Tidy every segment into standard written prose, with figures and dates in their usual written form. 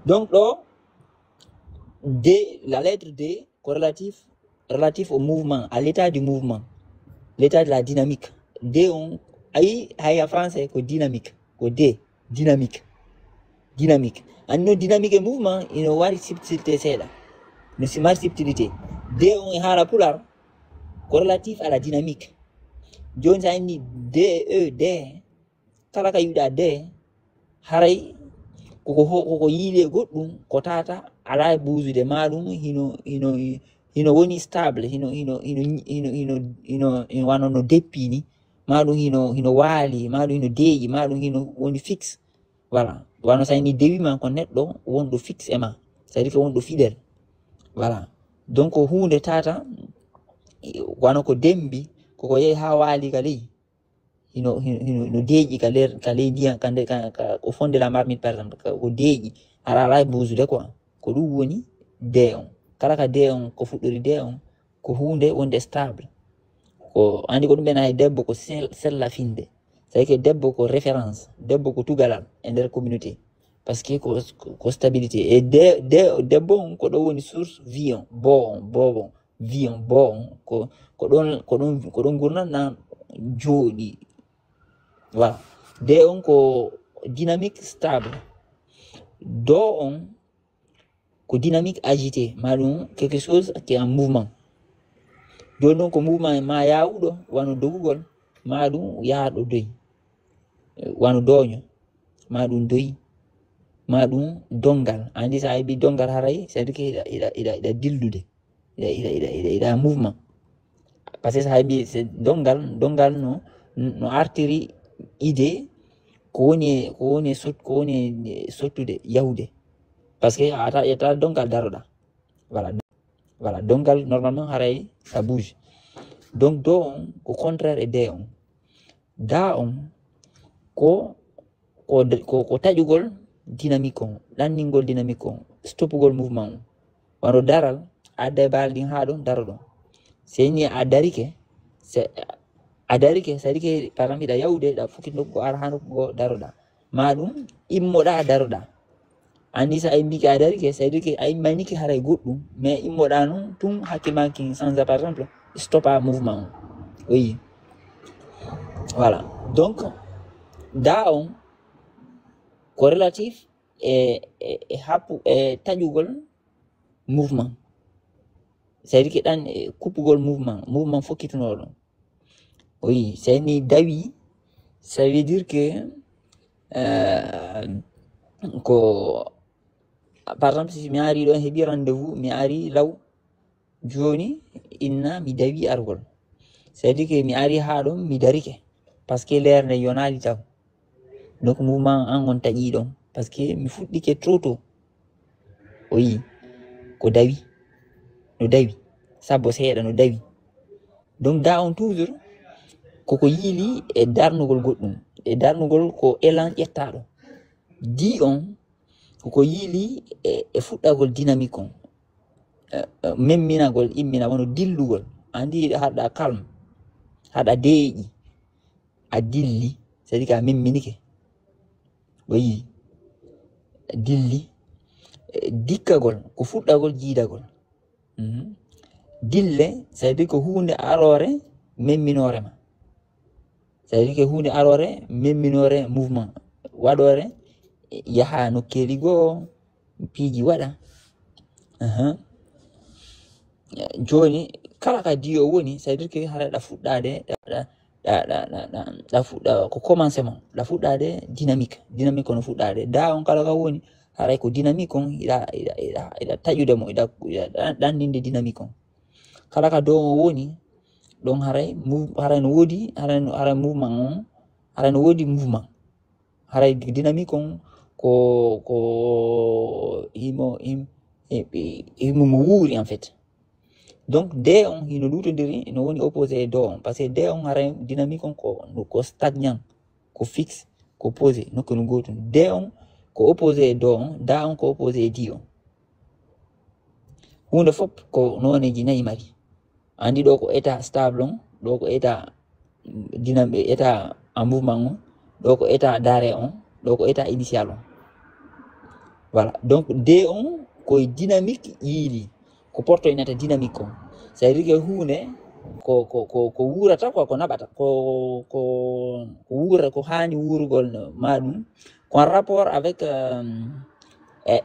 Donc là, D, la lettre D, relatif au mouvement, à l'état du mouvement, l'état de la dynamique. D, on a en français que dynamique, que D, dynamique. And no dynamique et mouvement, il y a une subtilité, c'est là. Une subtilité. D, on a la polar, relatif à la dynamique. Jones a dit D, D, kalaka yuda D, haray, koko yile goddum ko tata ala buzude madum hino woni stable hino wano no deppini madum hino wali madum hino deji madum hino woni fixe voilà wano sayni dewi man ko neddo wondo fixe ema c'est-à-dire que wondo fidèle voilà donc hunde tata wano ko dembi koko yehi ha wali kali hino deji kale dia kande au fond de la marmite par exemple ko deji ala buzude quoi ko dum woni deon kala ka deon ko fuddori deon ko hunde wonde stable ko andi ko dum ben ay debbo ko sella finde c'est que debbo ko référence debbo ko tugalal e der communauté parce que ko stabilité et debbo ko do woni source vion bon vion bon ko don gurna na jodi. Voilà. D on ko dynamique stable. Do on ko dynamique agité. Malum quelque chose qui est en mouvement. Do donc ko mouvement ma yaawdo wano dogugol madum yaado doy. Wano doño madum doy. Madum dongal. Andi sa bi dongal haray c'est-à-dire que ida dildude. Ida mouvement. Parce que ça bi c'est dongal no artérie idée ko woni sottude yahude parce que ata dongal daroda voilà dongal normalement haray ça bouge donc do on ko contraire et d on da on ko tajugol dynamique on landingol dynamique on stoppugol mouvement on waro daral adde baldi ha don darodo c'est ni adarike c'est adarike c'est-à-dire que par exemple da yawde da fuki nokko ar hanu go daroda madum immoda daroda andi sa ay biki adarike c'est-à-dire que ay maniki haray goddum mais immoda non tum hakimaki sans par exemple stop à mouvement oui voilà donc daon corrélatif et hapu tajugol mouvement c'est-à-dire que dan coupugol mouvement fokitno. Oui, c'est ni dawi, ça veut dire que par exemple si mi ari do hebi rendez-vous mi ari law joni inna mi dawi argol c'est-à-dire que mi ari ha don mi darike parce que l'air ne yonali taw donc mouvement angon taji don parce que mi fuddike trop tôt. Oui, ko dawi no dawi sabo seeda no dawi donc da on toujours koko yili e darnugol goddum e darnugol ko élan ƴettaɗo di on koko yili e fuɗɗagol dynamique on memminagol immina wono dillugol andi haɗa calme haɗa deeƴi a dilli c'est-à-dire que a memminike wayi dilli dikkagol ko fuɗɗagol jiidagol dille c'est-à-dire que hunde arore memminorema c'est-à-dire que hunde arore memminore mouvement waɗore yaha nokkeli goo piiji waɗa joni kala ka diyo woni c'est-à-dire que hara ɗa fuɗɗade ɗa fuɗɗa ko commencement ɗa fuɗɗade dynamique ono fuɗɗade da on kala ka woni haray ko dynamique on ida taƴude mo ida ɗanninde dynamique on kala ka dow o woni donc haray no wodi haray mouvement on haray no wodi mouvement haray dynamique on ko himo mo wuuri en fait donc d on hino lutodiri no woni opposé do on parce que d on haray dynamique on ko stagnant ko fixe ko posé nokko no gotum d on ko opposé do on da on ko opposé di on hunde fop ko noneji nayi mari andi do ko état stable on do ko état dynamique état en mouvement on do ko état d'arrêt on do ko état initial on voilà. Donc D on ko dynamique yili ko porto inata dynamique on ça veut dire que hunde ko wurata ko nabata ko wura ko hani wurugol madum ko en rapport avec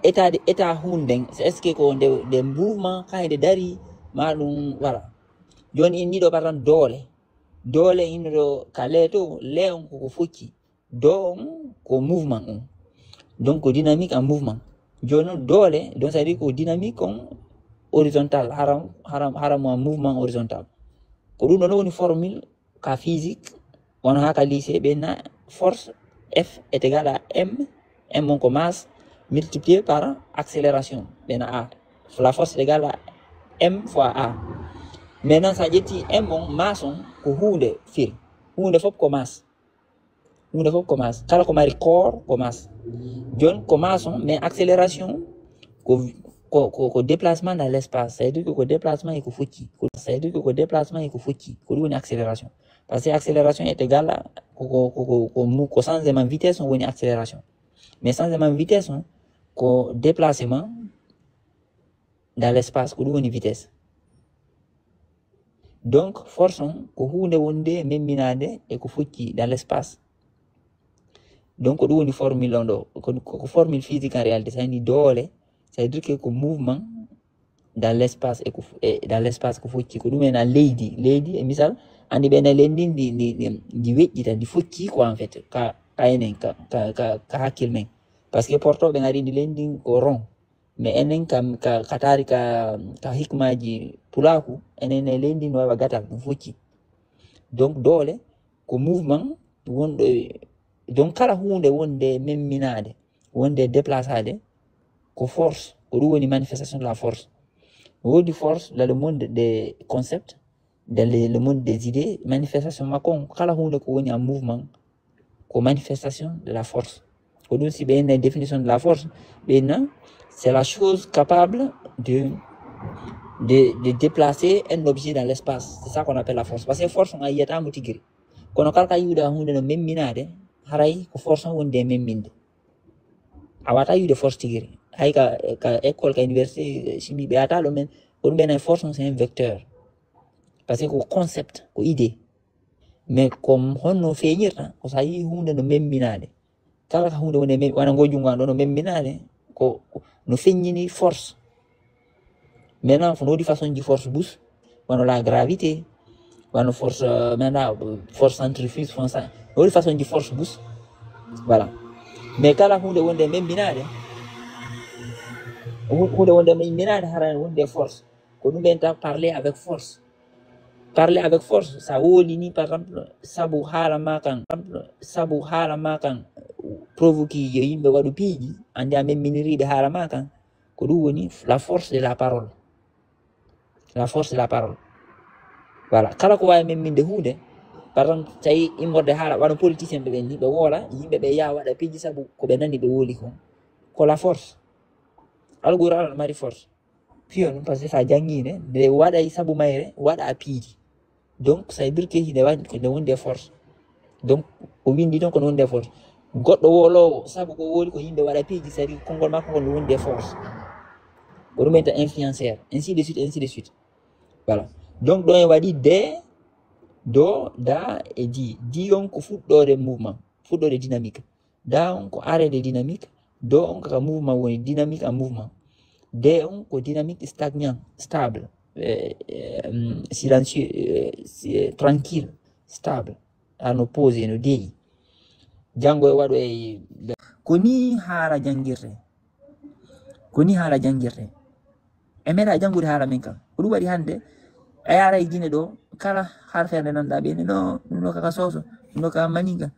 état hunde est-ce que ko de mouvement kayde dari madum voilà joni en nido par dole inido kaleto leon ko focci do on ko mouvement on donc ko dynamique en mouvement joni dole donc ça veut dire ko dynamique on horizontal haram en mouvement horizontal ko dum non woni formule ka physique on ha ka lycée benna force F est égal à m on ko masse multiplié par accélération benna a la force est égale à m fois a. Maintenant ça dit m on masse on ko hunde fil hunde fop ko masse kala ko mari corps ko masse jon ko masse on mais accélération ko déplacement dans l'espace ça veut dire que ko déplacement est ko focci ko woni accélération parce que accélération est égale à ko changement vitesse on woni accélération mais changement vitesse on ko déplacement dans l'espace ko woni vitesse. Donc force on ko hunde wonde memminade e ko focci dans l'espace donc ko woni formule on do ko formule physique en réalité ça ni dole ça veut dire que ko mouvement dans l'espace et dans l'espace ko focci ko dum en leydi e misal andi ben lendi di wejjita di focci quoi en fait ka enen ka hakil men parce que porto be ngari di lendi ko rond mais enen kam ka tari ka hikmaji pulaku enen lendi no wa gatal dum focci donc dole ko mouvement wondo donc kala hunde wonde memminade wonde déplaçade ko force ko woni manifestation de la force wodi force dans le monde des concepts dans le monde des idées manifestation makon kala hunde ko woni en mouvement ko manifestation de la force ko dum si ben définition de la force ben c'est la chose capable de déplacer un objet dans l'espace c'est ça qu'on appelle la force parce que force on a yata mutigiri kono kala yuda hunde no memminade haray ko force on wonde memminde awata yude force tigiri hay ka école ka université chimie be ata lo men ko ben force c'est un vecteur parce que ko concept ko idée mais comme honno feñirta ko sayi hunde no memminade kala ka hunde wonde wana ngojunga do no memminade ko no feññini force maintenant faut di façon di force bus wana la gravité wana force maintenant force centrifuge fonce no di façon di force bus voilà mais kala hunde wonde memminade haran wonde force ko dum ben ta parler avec force ça woli ni par exemple sabu hala makan provoquer yimbe wadu piiji andi am miniri be hala makan ko dum woni la force de la parole voilà kala ko way memminde hunde par exemple tay immorde hala wadu politicien be ni be wola yimbe be ya wada piiji sabu ko be nandi be woli ko la force algora mari force pion parce que ça jangine de wada sabu mayre wada piiji donc ça veut dire que il wadi ko wonde force donc o windi donc ko wonde force goddo wolowo sabu ko woli ko yimbe wada piiji sari kongol makko ko wonde force ko dum influenceur ainsi de suite voilà donc do wadi de do da et di on ko fuddore mouvement fuddore dynamique da on ko arrêt de dynamique do on ko mouvement woni dynamique en mouvement de on ko dynamique stagnant stable silencieux tranquille stable en opposé no dei jango e wado e koni hala jangirte e meda jangude hala men kam ko dum wadi hande ayara e dine do kala har ferde nanda be no kaka soso no ka maninga